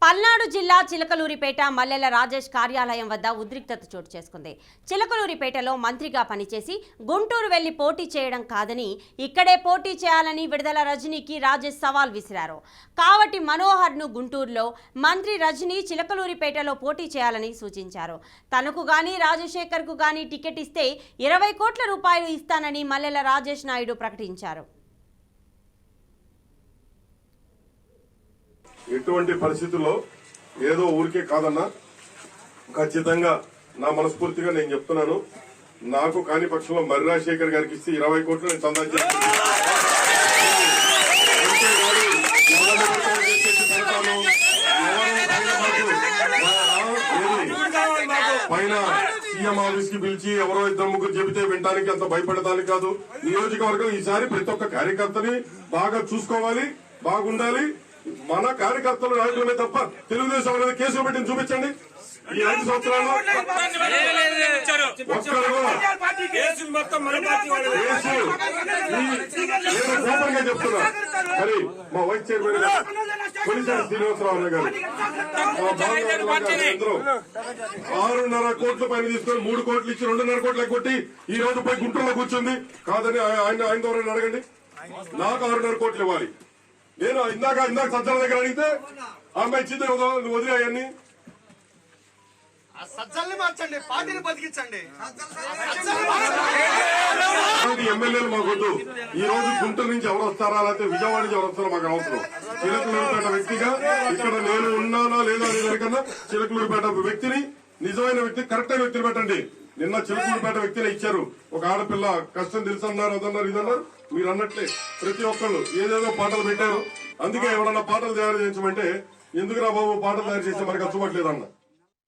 పల్నాడు జిల్లా చిలకలూరిపేట మల్లెల రాజేష్ కార్యాలయం వద్ద ఉద్రిక్తత చోటు చేసుకుంది. చిలకలూరిపేటలో మంత్రిగా పనిచేసి గుంటూరు వెళ్లి పోటీ చేయడం కాదని ఇక్కడే పోటీ చేయాలని విడుదల రజనీకి రాజేష్ సవాల్ విసిరారు. కావటి మనోహర్ను గుంటూరులో, మంత్రి రజనీ చిలకలూరిపేటలో పోటీ చేయాలని సూచించారు. తనకు గాని రాజశేఖర్కు గాని టికెట్ ఇస్తే 20 కోట్ల రూపాయలు ఇస్తానని మల్లెల రాజేష్ నాయుడు ప్రకటించారు. ఎటువంటి పరిస్థితుల్లో ఏదో ఊరికే కాదన్నా, ఖచ్చితంగా నా మనస్ఫూర్తిగా నేను చెప్తున్నాను. నాకు కాని పక్షంలో మర్రి రాజశేఖర్ గారికి ఇస్తే 20 కోట్లు నేను చందా పైన సీఎం ఆఫీస్ కి పిలిచి ఎవరో ఇద్దరు ముగ్గురు చెబితే వినడానికి అంత భయపడటానికి కాదు. నియోజకవర్గం ఈసారి ప్రతి ఒక్క కార్యకర్తని బాగా చూసుకోవాలి, బాగుండాలి. మన కార్యకర్తలు నాయకులమే తప్ప తెలుగుదేశం అనేది కేసులు పెట్టింది చూపించండి. ఈ 5 సంవత్సరాల్లో ఓపెన్ గా చెప్తున్నా. మరి మా వైస్ చైర్మన్ కొలిసారి శ్రీనివాసరావు గారు 6.5 కోట్ల పైన తీసుకొని 3 కోట్లు ఇచ్చి 2.5 కోట్లు కొట్టి ఈ రోజు పోయి గుంటూరులో కూర్చుంది. కాదని ఆయన ద్వారా అడగండి. నాకు 6.5 కోట్లు ఇవ్వాలి. నేను ఇందాక సజ్జల దగ్గర అడిగితే అమ్మాయి ఇచ్చింది నువ్వు వదిలేయన్ని ఎమ్మెల్యేలు మాకొద్దు. ఈ రోజు గుంటూరు నుంచి ఎవరు వస్తారా, లేకపోతే విజయవాడ నుంచి ఎవరు వస్తారో మాకు అవసరం. చిలకలూరిపేట వ్యక్తిగా ఇక్కడ నేను ఉన్నానా లేదా అనే దానికన్నా చిలకలూరిపేట వ్యక్తిని, నిజమైన వ్యక్తి, కరెక్ట్ అయిన వ్యక్తిని పెట్టండి. నిన్న చిలకలూరిపేట వ్యక్తిని ఇచ్చారు. ఒక ఆడపిల్ల కష్టం తెలుసన్నారు, అదన్నారు, ఇదన్నారు. మీరు అన్నట్లే ప్రతి ఒక్కళ్ళు ఏదేదో పాటలు పెట్టారు. అందుకే ఎవరన్నా పాటలు తయారు చేయించమంటే ఎందుకురా బాబు పాటలు తయారు చేస్తే మనకు అచ్చుపట్లేదన్న.